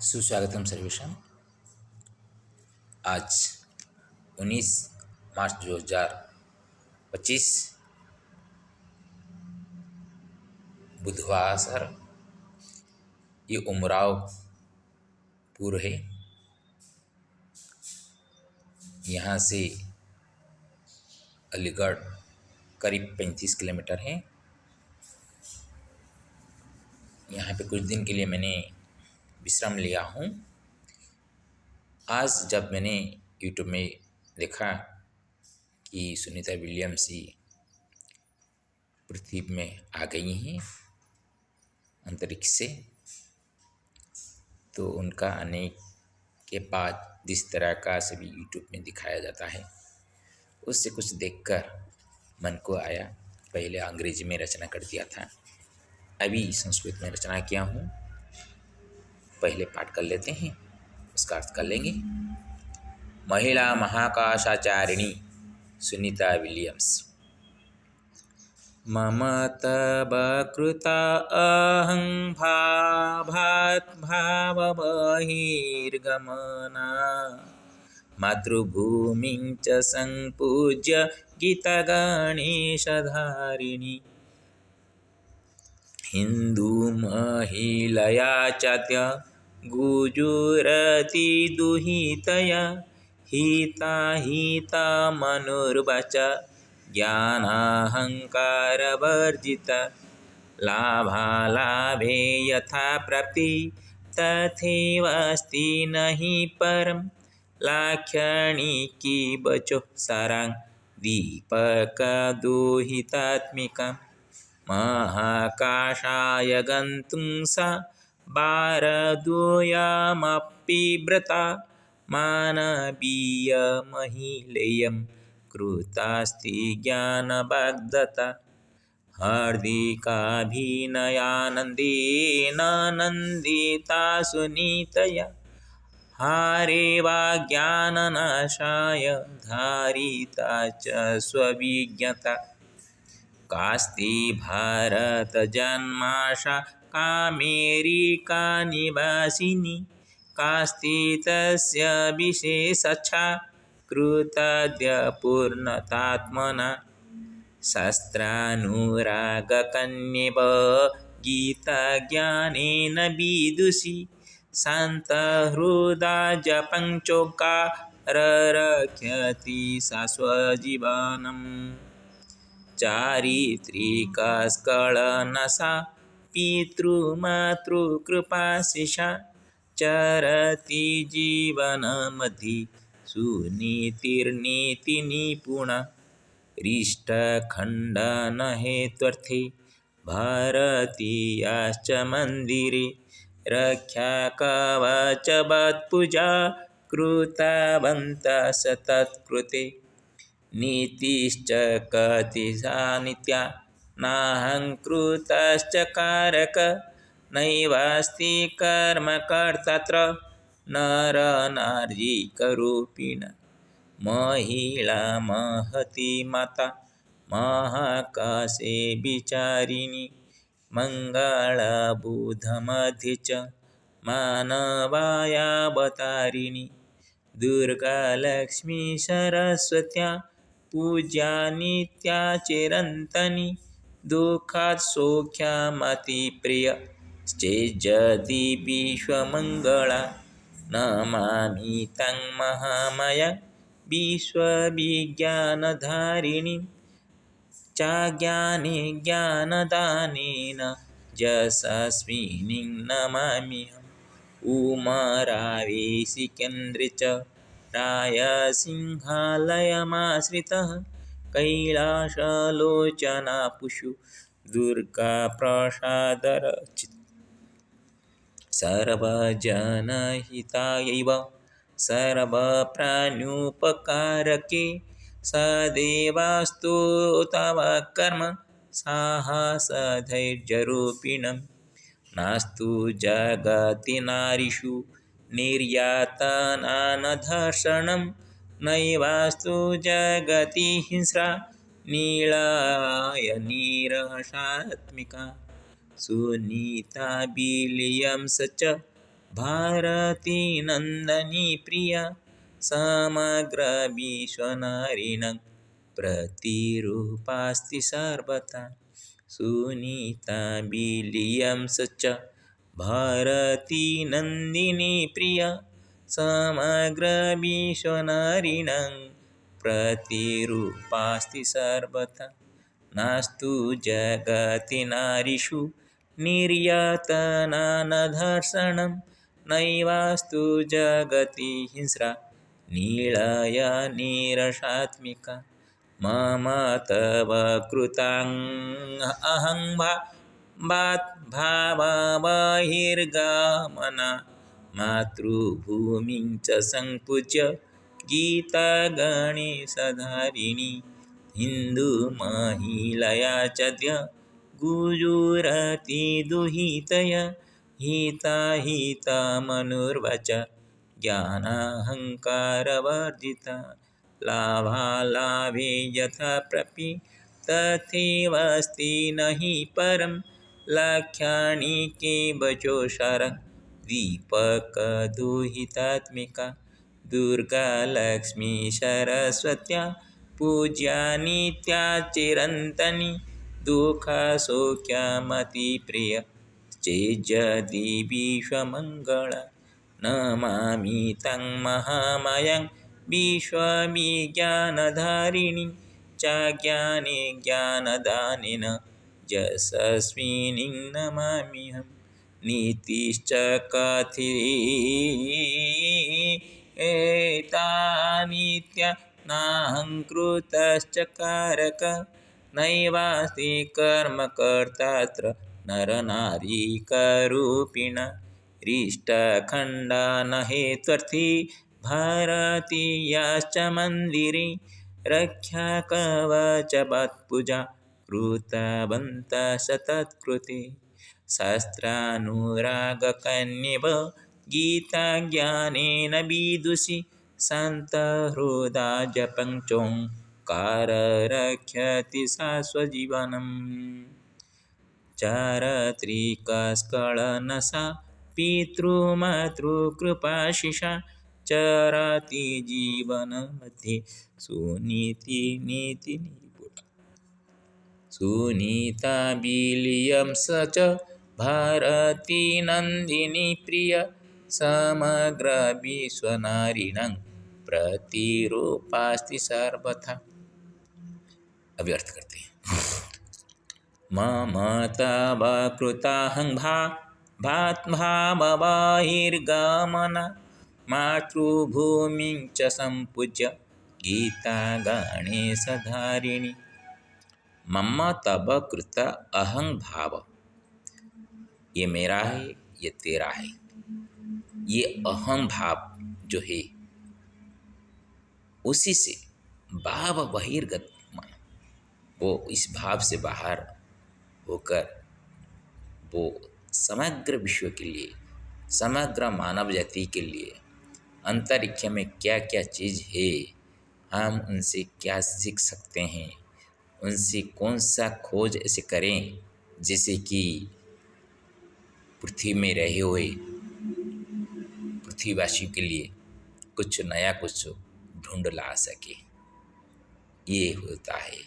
सुस्वागतम सर्वेशम। आज 19 मार्च 2025 बुधवार। ये उमराव पुर है। यहाँ से अलीगढ़ करीब 35 किलोमीटर है। यहाँ पे कुछ दिन के लिए मैंने विश्राम लिया हूँ। आज जब मैंने यूट्यूब में देखा कि सुनीता विलियम्स जी पृथ्वी में आ गई हैं अंतरिक्ष से, तो उनका आने के बाद जिस तरह का सभी यूट्यूब में दिखाया जाता है, उससे कुछ देखकर मन को आया। पहले अंग्रेजी में रचना कर दिया था, अभी संस्कृत में रचना किया हूँ। पहले पाठ कर लेते हैं, उसका अर्थ कर लेंगे। महिला महाकाशाचारिणी सुनीता विलियम्स। मम तव कृता अहं भावात् भावबहिर्गमना मातृभूमिं च संपूज्य गीतगणेशधारिणी हिन्दूमहिलया चात्य गुजुरति दुहितया हिता हिता मनुर्वचा ज्ञानाहङ्कारवर्जिता लाभालाभे यथा प्राप्ति तथैवास्ति नहि परं लाक्षणिकी बचो सारां दीपकदुहितात्मिका महाकाशाय गन्तुं सा वारद्वयमपि व्रता मानवीयमहिलेयं कृतास्ति ज्ञानवाग्दत्ता हार्दिकाभिनयानन्देन नन्दिता सुनीतया हारे वा ज्ञाननाशाय धारिता च स्वविज्ञता कास्ति भारतजन्माशा कामेरिका निवासिनी कास्ति तस्य विशेषच्छा कृताद्य पूर्णतात्मना शास्त्रानुरागकन्येव गीताज्ञानेन विदुषी शान्तहृदा जपञ्चोक्काररक्षति शाश्वतजीवनम् चारित्रिकस्खलनसा पितृमातृकृपाशिषा चरति जीवनमध्ये सुनीतिर्नीतिनिपुणा रिष्टखण्डनहेत्वर्थे भारतीयाश्च मन्दिरे रक्षाकवचवत्पूजा कृतवन्तः सतत्कृते नीतिश्च कतिसा नित्या नाहङ्कृतश्चकारक नैवास्ति कर्मकर्तत्र नरनार्यिकरूपिण महिला महती माता महाकाशे विचारिणी मङ्गलबुधमध्ये च मानवायावतारिणी दुर्गा लक्ष्मी सरस्वत्या पूज्या नित्या चिरन्तनी दुःखात् सौख्यमतिप्रिय चेज्जति विश्वमङ्गला नमामि तं महामाया विश्वविज्ञानधारिणीं चाज्ञाने ज्ञानदानेन यशस्विनीं नमाम्यहम् उमरावेशि केन्द्रे च रायसिंहालयमाश्रितः कैलासलोचनापुषु दुर्गाप्रसादरचित् सर्वजनहितायैव सर्वप्राण्युपकारके सदेवास्तु तव कर्म साहसधैर्यरूपिणं नास्तु जगति नारीषु निर्यातनानधर्षणं नैवास्तु जगति हिंस्रा नीलायनिरहसात्मिका सुनीता विलियम्स च भारती नंदनी प्रिया समग्र विश्वनारिणं प्रतिरूपास्ति सर्वथा सुनीता विलियम्स च भारती नंदिनी प्रिया समग्र विश्वनारिणं प्रतिरूपास्ति सर्वथा नास्तु जगति नारीषु निर्यातनानधर्षणं नैवास्तु जगति हिंस्रा नीळया नीरसात्मिका मम तव कृतां भावबहिर्गमना मातृभूमिं च संपूज्य गीता गणेशधारिणी हिन्दुमहिलया चद्य गुजुरति दुहितया हिताहितमनुर्वचा ज्ञानाहङ्कारवर्जिता लाभालाभे यथा प्रपि तथैवास्ति न हि परं लक्ष्याणि केवचोषारं दीपकदुहितात्मिका दुर्गा लक्ष्मी सरस्वत्या पूज्या नित्या चिरन्तनी दुःखसौख्यमतिप्रिय चेज्जति विश्वमङ्गला नमामि तं महामायां विश्वविज्ञानधारिणीं चाज्ञाने ज्ञानदानेन यशस्विनीं नमाम्यहं नीतिश्च कथिता नित्या नाहङ्कृतश्च कारक नैवास्ति कर्मकर्तात्र नरनारीकरूपिणा रिष्टखण्डा न हेत्वर्थी भारतीयाश्च मन्दिरे रक्षाकवचवत्पूजा कृतवन्तः सतत्कृते शास्त्रानुरागकन्येव गीताज्ञानेन विदुषी शान्तहृदा जपं चोङ्कार रक्षति शाश्वजीवनम् चारित्रिकस्खलनसा पितृमातृकृपाशिषा चरति जीवनमध्ये सुनीता विलियम्स च भारती नंदिनी प्रिया समग्र विश्वनारिणं प्रतिरूपास्ति सर्वथा। अभी अर्थ करते हैं। मम तव कृताहं भावबहिर्गमना मातृभूमिं च संपूज्य गीता गणेशधारिणी मम तव कृत अहं भाव, ये मेरा है, ये तेरा है। ये अहम भाव जो है उसी से भाव बहिर्गत मन, वो इस भाव से बाहर होकर वो समग्र विश्व के लिए, समग्र मानव जाति के लिए अंतरिक्ष में क्या क्या चीज़ है, हम उनसे क्या सीख सकते हैं, उनसे कौन सा खोज ऐसे करें जैसे कि पृथ्वी में रहे हुए पृथ्वीवासियों के लिए कुछ नया कुछ ढूंढ ला सके। ये होता है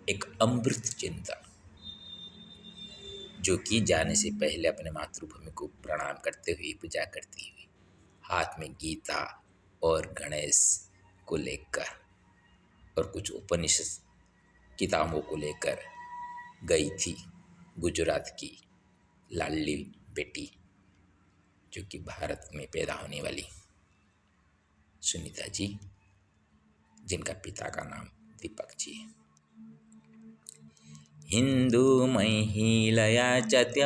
एक अमृत चिंतन, जो कि जाने से पहले अपने मातृभूमि को प्रणाम करते हुए, पूजा करती हुई, हाथ में गीता और गणेश को लेकर और कुछ उपनिषद किताबों को लेकर गई थी गुजरात की लाडली बेटी, जो कि भारत में पैदा होने वाली सुनीता जी, जिनका पिता का नाम दीपक जी है। हिंदू महिलया चत्य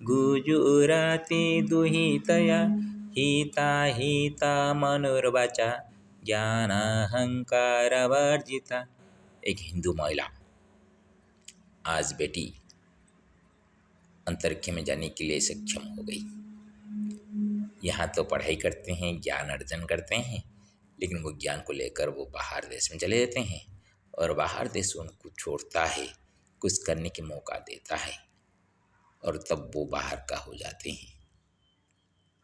गुजराती दुहितया हिता मनुर्वचा ज्ञानाहंकार वर्जिता। एक हिंदू महिला आज बेटी अंतरिक्ष में जाने के लिए सक्षम हो गई। यहाँ तो पढ़ाई करते हैं, ज्ञान अर्जन करते हैं, लेकिन वो ज्ञान को लेकर वो बाहर देश में चले जाते हैं और बाहर देश उनको छोड़ता है, कुछ करने के मौका देता है। और तब वो बाहर का हो जाते हैं।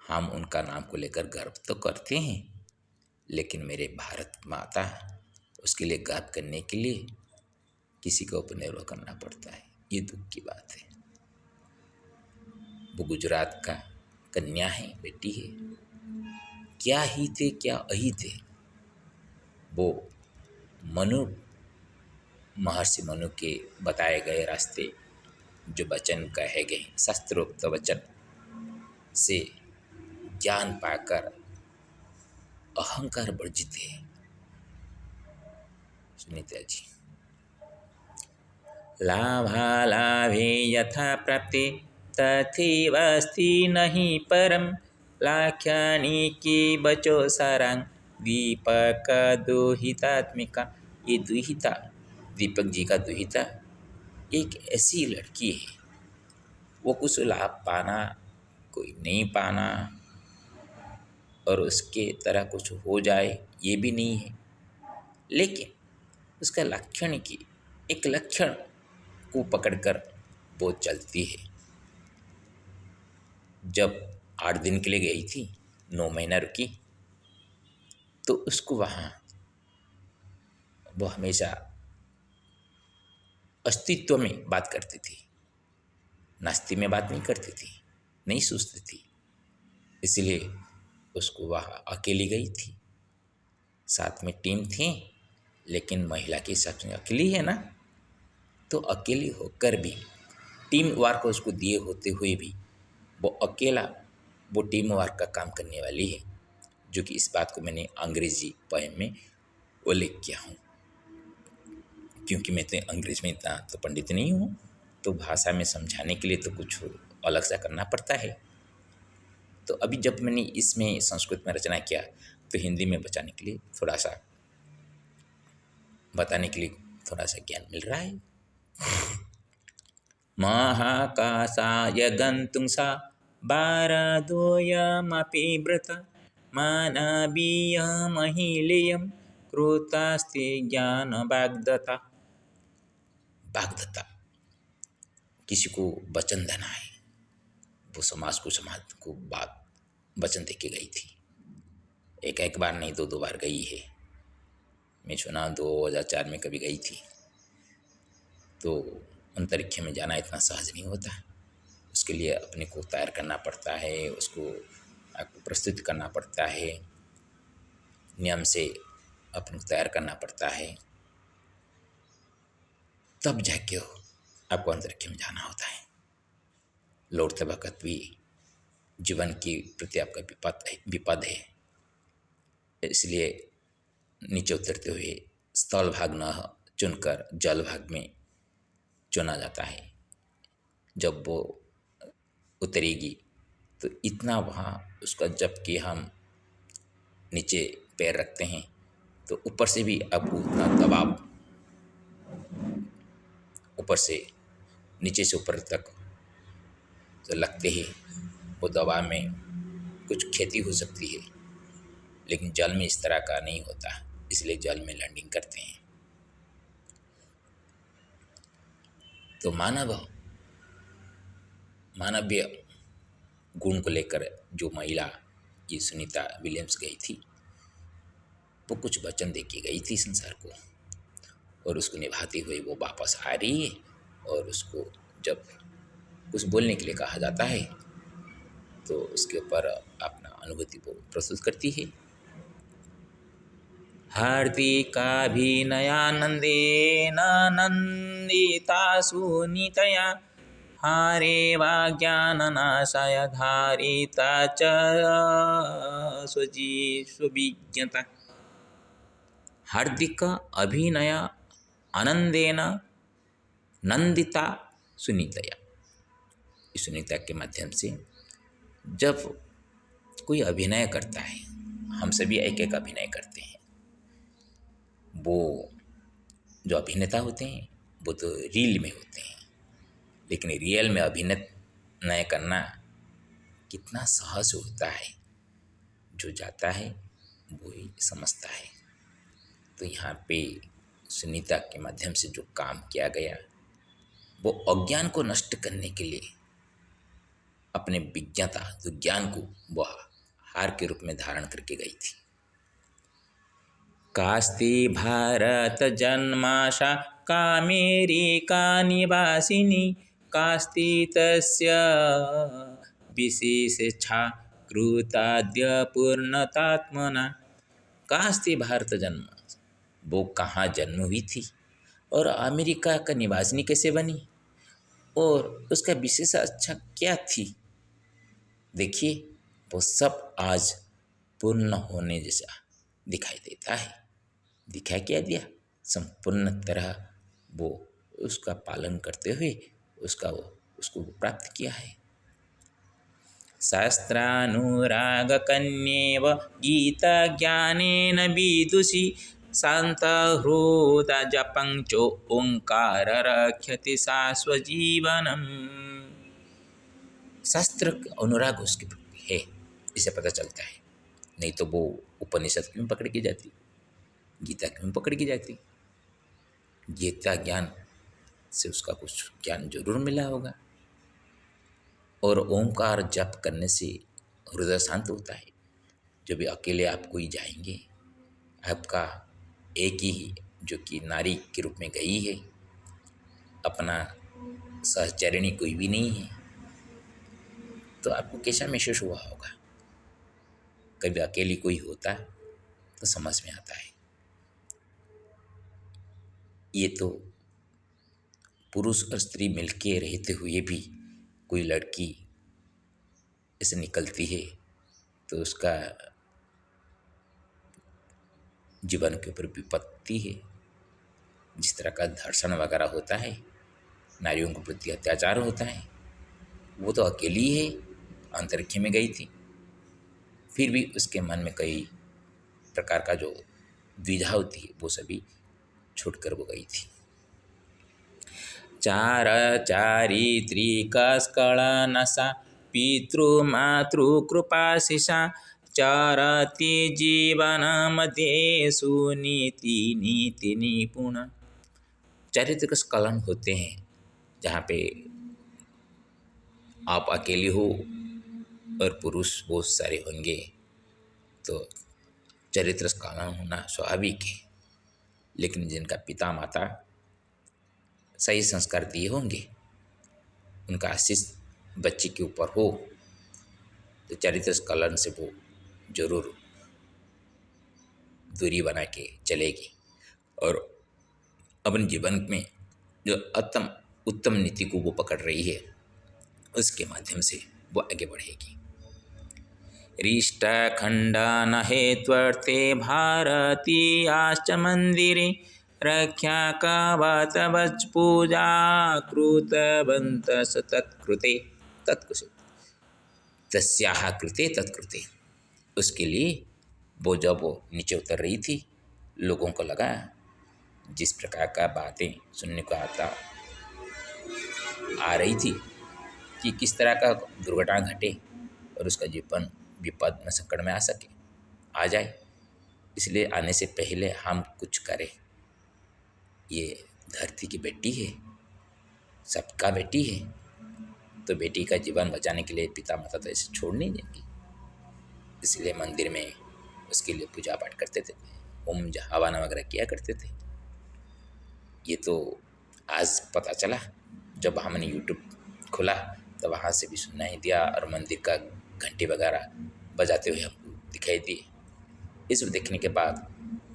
हम उनका नाम को लेकर गर्व तो करते हैं, लेकिन मेरे भारत माता, उसके लिए गर्व करने के लिए किसी को ऊपर निर्भर करना पड़ता है। ये दुख की बात है। वो गुजरात का कन्या है, बेटी है। क्या ही थे क्या अही थे। वो मनु, महर्षि मनु के बताए गए रास्ते, जो वचन कहे गए शास्त्रोक्त वचन से ज्ञान पाकर अहंकार वर्जित है। सुनीता जी। लाभालाभे यथा प्राप्ते तथैवास्ति नहि परम, लाख्यानिकी बचो सारांग दीपक दुहितात्मिका। ये दुहिता, दीपक जी का दुहिता एक ऐसी लड़की है, वो कुछ लाभ पाना, कोई नहीं पाना और उसके तरह कुछ हो जाए ये भी नहीं है, लेकिन उसका लक्षण की एक लक्षण को पकड़कर वो चलती है। जब 8 दिन के लिए गई थी, 9 महीना रुकी, तो उसको वहाँ वो हमेशा अस्तित्व में बात करती थी, नास्ती में बात नहीं करती थी, नहीं सोचती थी। इसलिए उसको वहाँ अकेली गई थी। साथ में टीम थी, लेकिन महिला के हिसाब से अकेली है ना, तो अकेली होकर भी टीम वर्क उसको दिए होते हुए भी वो अकेला वो टीम वर्क का काम करने वाली है। जो कि इस बात को मैंने अंग्रेजी पोएम में उल्लेख किया हूँ, क्योंकि मैं तो अंग्रेज में इतना तो पंडित नहीं हूँ, तो भाषा में समझाने के लिए तो कुछ अलग सा करना पड़ता है। तो अभी जब मैंने इसमें संस्कृत में रचना किया, तो हिंदी में बचाने के लिए थोड़ा सा बताने के लिए थोड़ा सा ज्ञान मिल रहा है। महाकाशाय गन्तुं सा भारद्वयमपि व्रत, मानवीयमहिलेयं कृतास्ते ज्ञानवाग्दत्ता। वाग्दत्ता किसी को वचन देना है, वो समाज को बात वचन दे के गई थी। एक बार नहीं, 2 बार गई है। मैं सुना 2004 में कभी गई थी। तो अंतरिक्ष में जाना इतना सहज नहीं होता, उसके लिए अपने को तैयार करना पड़ता है, उसको आपको प्रस्तुत करना पड़ता है, नियम से अपने को तैयार करना पड़ता है, तब जाके आपको अंतरिक्ष में जाना होता है। लौटते वक्त भी जीवन के प्रति आपका विपद है, इसलिए नीचे उतरते हुए स्थल भाग न चुनकर जल भाग में चुना जाता है। जब वो उतरेगी तो इतना वहाँ उसका, जबकि हम नीचे पैर रखते हैं तो ऊपर से भी आपको उतना दबाव, ऊपर से नीचे से ऊपर तक तो लगते ही वो दबाव में कुछ क्षति हो सकती है, लेकिन जल में इस तरह का नहीं होता, इसलिए जल में लैंडिंग करते हैं। तो मानवीय गुण को लेकर जो महिला ये सुनीता विलियम्स गई थी, वो कुछ वचन दे के गई थी संसार को, और उसको निभाते हुए वो वापस आ रही है। और उसको जब कुछ बोलने के लिए कहा जाता है तो उसके ऊपर अपना अनुभूति को प्रस्तुत करती है। हार्दिकाभिनयानन्देन नन्दिता सुनीतया, हारे वाज्ञाननाशाय धारिता च स्वविज्ञता। हार्दिक अभिनय आनंदेन नंदिता सुनीतया। इस सुनीता के माध्यम से जब कोई अभिनय करता है, हम सभी एक अभिनय करते हैं। वो जो अभिनेता होते हैं वो तो रील में होते हैं, लेकिन रियल में अभिनय करना कितना सहज होता है, जो जाता है वो ही समझता है। तो यहाँ पे सुनीता के माध्यम से जो काम किया गया, वो अज्ञान को नष्ट करने के लिए अपने विज्ञता जो ज्ञान को वह हार के रूप में धारण करके गई थी। कास्ति भारत जन्माशा कामेरिका निवासिनी कास्ति तस्य विशेषेच्छा कृताद्य पूर्णतात्मना। कास्ति भारत जन्म, वो कहाँ जन्म हुई थी और अमेरिका का निवासिनी कैसे बनी और उसका विशेष अच्छा क्या थी। देखिए वो सब आज पूर्ण होने जैसा दिखाई देता है। दिखाई क्या दिया, संपूर्ण तरह वो उसका पालन करते हुए उसको प्राप्त किया है। शास्त्रानुराग कन्येव गीता ज्ञानेन विदुषी शान्तहृदा जपंचो ओंकार रक्षति शाश्वजीवनम। शास्त्र अनुराग उसके प्रति है, इसे पता चलता है। नहीं तो वो उपनिषद क्यों पकड़ की जाती, गीता क्यों पकड़ की जाती। गीता ज्ञान से उसका कुछ ज्ञान जरूर मिला होगा। और ओंकार जप करने से हृदय शांत होता है। जब भी अकेले आप कोई जाएंगे, आपका एक ही जो कि नारी के रूप में गई है, अपना सहचरिणी कोई भी नहीं है, तो आपको कैसा महसूस हुआ होगा। कभी अकेली कोई होता है तो समझ में आता है। ये तो पुरुष और स्त्री मिलके रहते हुए भी कोई लड़की ऐसे निकलती है तो उसका जीवन के ऊपर विपत्ति है। जिस तरह का धर्षण वगैरह होता है, नारियों के प्रति अत्याचार होता है, वो तो अकेली है, अंतरिक्ष में गई थी, फिर भी उसके मन में कई प्रकार का जो द्विधा होती है वो सभी छोड़कर वो गई थी। चार चारित्रिकस्खलनसा पितृमातृकृपाशिषा चरति जीवनमध्ये सुनीति नीति निपुण। चारित्रिक स्खलन होते हैं जहाँ पे आप अकेले हो और पुरुष बहुत सारे होंगे तो चरित्र स्खलन होना स्वाभाविक है। लेकिन जिनका पिता माता सही संस्कार दिए होंगे, उनका आशीष बच्चे के ऊपर हो तो चरित्र स्खलन से वो जरूर दूरी बना के चलेगी और अपने जीवन में जो उत्तम नीति को वो पकड़ रही है उसके माध्यम से वो आगे बढ़ेगी। रिष्टखण्डन हेत्वर्थे भारतीयाश्च मंदिरे रक्षा कवच पूजा कृतवन्तः स तत्कृते तत्कुशे तस्याः कृते तत्कृते। उसके लिए वो जब वो नीचे उतर रही थी, लोगों को लगा जिस प्रकार का बातें सुनने को आ रही थी कि किस तरह का दुर्घटना घटे और उसका जीवन विपद में संकट में आ जाए, इसलिए आने से पहले हम कुछ करें। ये धरती की बेटी है, सबका बेटी है, तो बेटी का जीवन बचाने के लिए पिता माता तो ऐसे छोड़ नहीं देंगे। इसलिए मंदिर में उसके लिए पूजा पाठ करते थे, होम हवन वगैरह किया करते थे। ये तो आज पता चला जब हमने यूट्यूब खोला तो वहाँ से भी सुनाई दिया और मंदिर का घंटी वगैरह बजाते हुए हमको दिखाई दिए। इसको देखने के बाद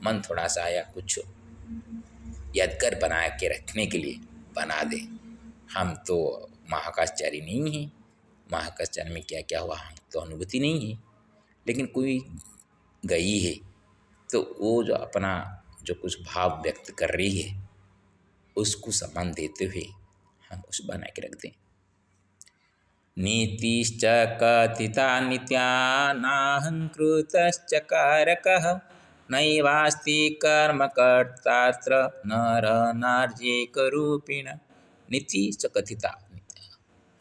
मन थोड़ा सा आया कुछ यादगार बना के रखने के लिए बना दे। हम तो महाकाशचारी नहीं हैं, महाकाशचारी में क्या क्या हुआ हम तो अनुभूति नहीं है, लेकिन कोई गई है तो वो जो अपना जो कुछ भाव व्यक्त कर रही है उसको सम्मान देते हुए हम उस बना के रख दें। नीतिश्च कथिता नित्या नाहंकृतश्च कारकः नैवास्ति कर्मकर्तात्र नर नार्येकरूपिण। नीति च कथिता,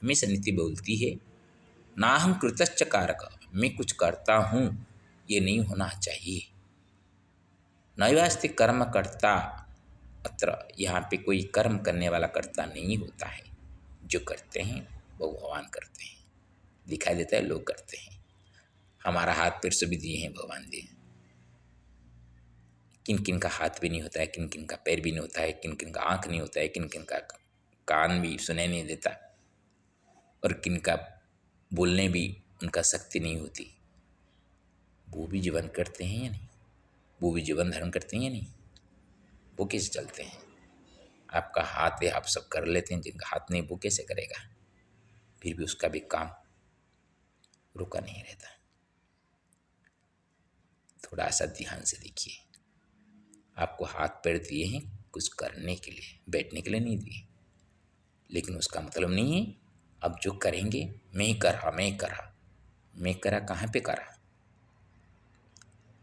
हमेशा नीति बोलती है, नाहंकृतश्च कारक, मैं कुछ करता हूँ ये नहीं होना चाहिए। नैवास्ति कर्मकर्ता अत्र, यहाँ पे कोई कर्म करने वाला कर्ता नहीं होता है, जो करते हैं वो भगवान करते हैं। दिखाई देता है, लोग करते हैं। हमारा हाथ पैर सभी दिए हैं भगवान दिए, किन किन का हाथ भी नहीं होता है, किन किन का पैर भी नहीं होता है, किन किन का आँख नहीं होता है, किन किन का कान भी सुनाई नहीं देता, और किन का बोलने भी उनका शक्ति नहीं होती। वो भी जीवन करते हैं या नहीं? वो भी जीवन धारण करते हैं या नहीं? वो कैसे चलते हैं? आपका हाथ है, आप सब कर लेते हैं, जिनका हाथ नहीं वो कैसे करेगा? फिर भी उसका भी काम रुका नहीं रहता। थोड़ा सा ध्यान से देखिए, आपको हाथ पैर दिए हैं कुछ करने के लिए, बैठने के लिए नहीं दिए। लेकिन उसका मतलब नहीं है अब जो करेंगे मैं करा, मैं करा कहाँ पे करा?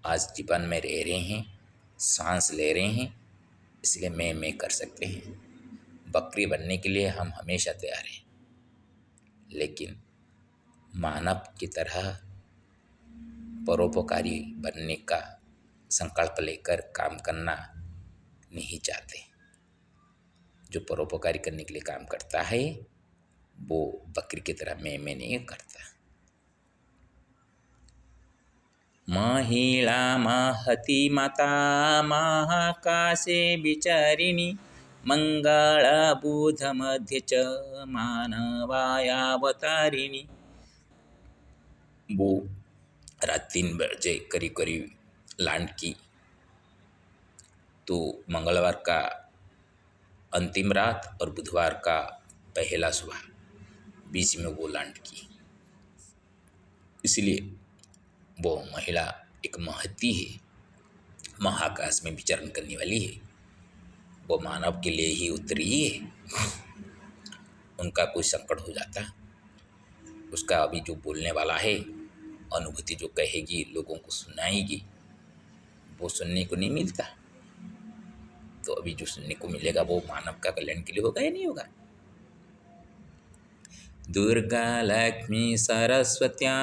आज जीवन में रह रहे हैं, सांस ले रहे हैं, इसलिए मैं कर सकते हैं। बकरी बनने के लिए हम हमेशा तैयार हैं, लेकिन मानव की तरह परोपकारी बनने का संकल्प लेकर काम करना नहीं चाहते। जो परोपकारी करने के लिए काम करता है वो बकरी की तरह मैं नहीं करता। महिला महती माता महाकाशे विचारिणी मंगलबुध मध्य च मानवायावतारिणी। वो रात 3 बजे करीब करीब लैंड की, तो मंगलवार का अंतिम रात और बुधवार का पहला सुबह बीच में वो लैंड की। इसलिए वो महिला एक महती है, महाकाश में विचरण करने वाली है। वो मानव के लिए ही उतरी है। उनका कोई संकट हो जाता, उसका अभी जो बोलने वाला है, अनुभूति जो कहेगी, लोगों को सुनाएगी, वो सुनने को नहीं मिलता। तो अभी जो सुनने को मिलेगा वो मानव का कल्याण के लिए होगा या नहीं होगा? दुर्गा लक्ष्मी सरस्वत्या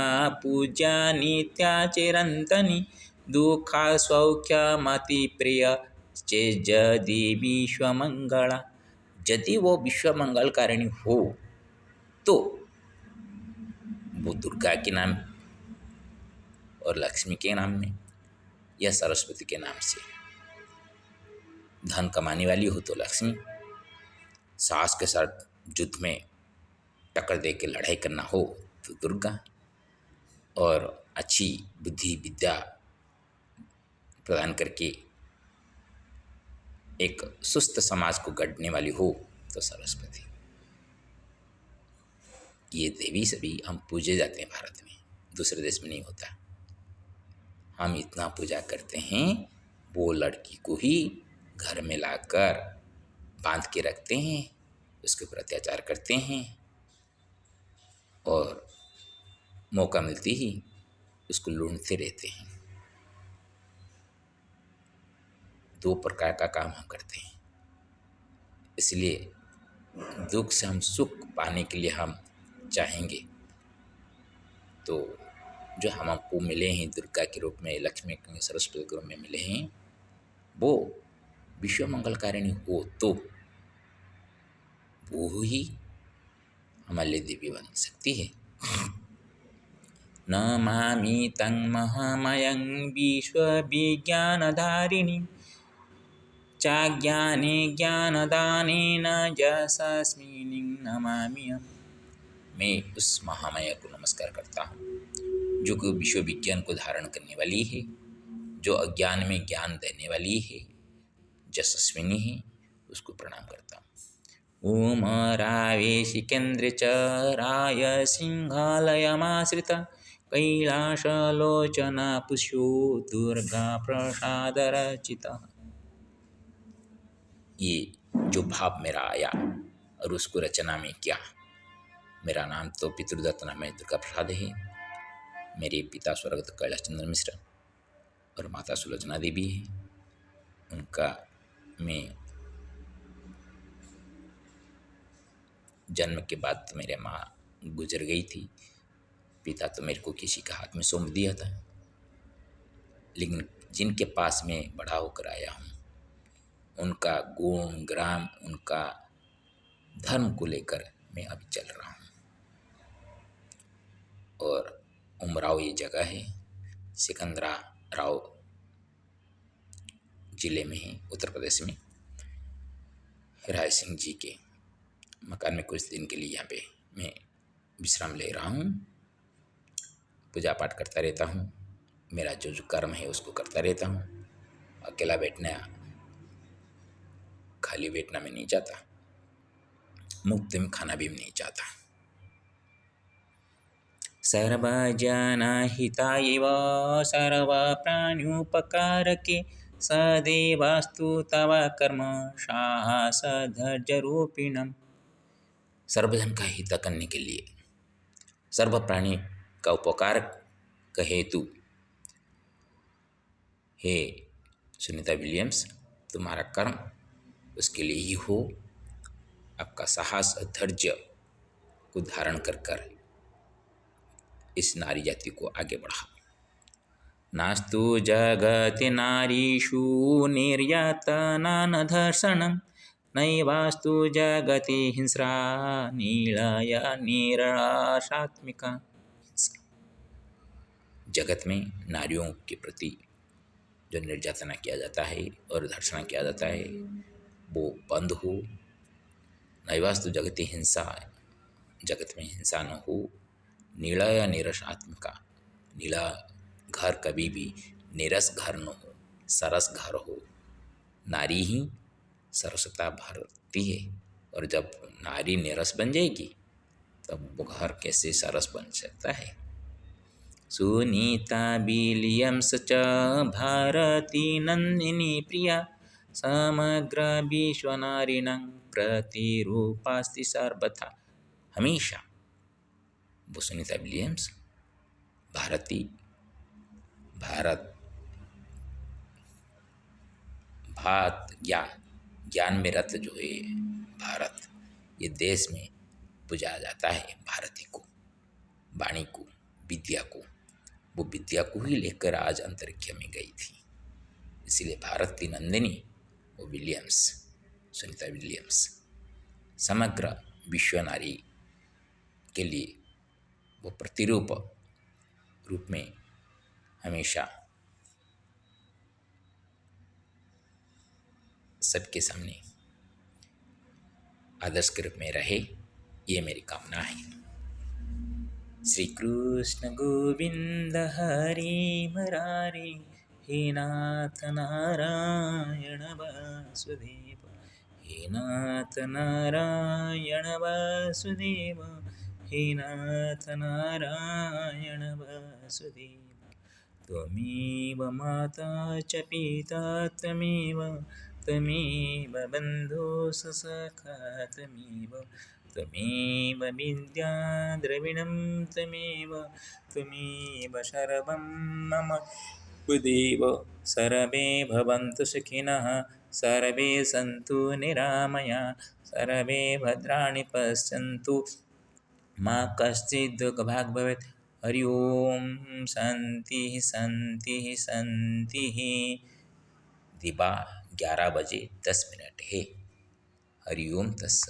पूजा नित्या चिरंतनी दुखा सौख्य मति प्रिय चेजदि विश्व मंगला। यदि वो विश्व मंगल कारिणी हो तो वो दुर्गा के नाम और लक्ष्मी के नाम में या सरस्वती के नाम से। धन कमाने वाली हो तो लक्ष्मी, सास के साथ युद्ध में टक्कर दे के लड़ाई करना हो तो दुर्गा, और अच्छी बुद्धि विद्या प्रदान करके एक सुस्त समाज को गढ़ने वाली हो तो सरस्वती। ये देवी सभी हम पूजे जाते हैं भारत में, दूसरे देश में नहीं होता। हम इतना पूजा करते हैं, वो लड़की को ही घर में लाकर बांध के रखते हैं, उसके ऊपर अत्याचार करते हैं, और मौका मिलते ही उसको लूटते रहते हैं। 2 प्रकार का काम हम करते हैं। इसलिए दुख से हम सुख पाने के लिए हम चाहेंगे तो जो हमको मिले हैं दुर्गा के रूप में, लक्ष्मी के सरस्वती के रूप में मिले हैं, वो विश्व मंगलकारिणी हो तो वो ही हमारे लिए देवी बन सकती है। नमामि तं महामयं विश्वविज्ञानधारिणीं चाज्ञाने ज्ञानदानेन यशस्विनीं नमामि। मैं उस महामाया को नमस्कार करता हूँ जो कि विश्व विज्ञान को धारण करने वाली है, जो अज्ञान में ज्ञान देने वाली है, यशस्विनी है, उसको प्रणाम करता हूँ। ओम रावे सिकेन्द्र च राय सिंहालयमाश्रिता कैलासलोचना पुष्यो दुर्गा प्रसाद रचिता। ये जो भाव मेरा आया और उसको रचना में किया। मेरा नाम तो पितृदत्त नाम है दुर्गा प्रसाद है। मेरे पिता स्वर्गत कैलाश चंद्र मिश्र और माता सुलोचना देवी है। उनका मैं जन्म के बाद तो मेरे माँ गुजर गई थी, पिता तो मेरे को किसी का हाथ में सौंप दिया था। लेकिन जिनके पास मैं बड़ा होकर आया हूँ, उनका गुण ग्राम, उनका धर्म को लेकर मैं अभी चल रहा हूँ। और उमराव ये जगह है, सिकंदरा राव जिले में है, उत्तर प्रदेश में। राय सिंह जी के मकान में कुछ दिन के लिए यहाँ पे मैं विश्राम ले रहा हूँ। पूजा पाठ करता रहता हूँ, मेरा जो जो कर्म है उसको करता रहता हूँ। अकेला बैठना, खाली बैठना मैं नहीं चाहता, मुफ्त में खाना भी नहीं चाहता। सर्वजनहिताय वा सर्वप्राण्युपकारके सदैवास्तु तव कर्म साहसधैर्यरूपिणम्। सर्वजन का हित करने के लिए, सर्व प्राणी का उपकार का हेतु, हे सुनीता विलियम्स, तुम्हारा कर्म उसके लिए ही हो। आपका साहस और धैर्य को धारण कर कर इस नारी जाति को आगे बढ़ाओ। नास्तु जगति नारीषु निर्यातना न धर्षणं, नैवास्तु जगति हिंस्रा नीलया निराशात्मिका। जगत में नारियों के प्रति जो निर्यातना किया जाता है और धर्षण किया जाता है वो बंद हो। नैवास्तु जगति हिंसा, जगत में हिंसा न हो। नीला या निरसात्मिका, नीला घर कभी भी निरस घर न हो, सरस घर हो। नारी ही सरसता भरती है, और जब नारी निरस बन जाएगी तब वो घर कैसे सरस बन सकता है। सुनीता विलियम्स च भारती नंदिनी प्रिया, समग्र विश्वनारिणां प्रतिरूपास्ति सर्वथा। हमेशा वो सुनीता विलियम्स भारत ज्ञान में रत जो है भारत, ये देश में पूजा जाता है भारती को, वाणी को, विद्या को। वो विद्या को ही लेकर आज अंतरिक्ष में गई थी, इसीलिए भारत की नंदिनी वो विलियम्स, सुनीता विलियम्स समग्र विश्व नारी के लिए वो प्रतिरूप रूप में हमेशा सबके सामने आदर्श के रूप में रहे, ये मेरी कामना है। श्री कृष्ण गोविंद हरि मुरारी, हे नाथ नारायण वासुदेव, हे नाथ नारायण वासुदेव, हे नाथ नारायण वासुदेव। त्वमेव माता च पिता त्वमेव, त्वमेव बन्धुः सखा त्वमेव, त्वमेव विद्या द्रविणं त्वमेव, त्वमेव सर्वं मम गुरुदेव। सर्वे भवन्तु सुखिनः, सर्वे सन्तु निरामया, सर्वे भद्राणि पश्यन्तु मा कश्चित् दुःखभाग् भवेत्। हरि ओम शांति शांति शांति। दिबा 11 बजे 10 मिनट है। हरि ओम तत्सत।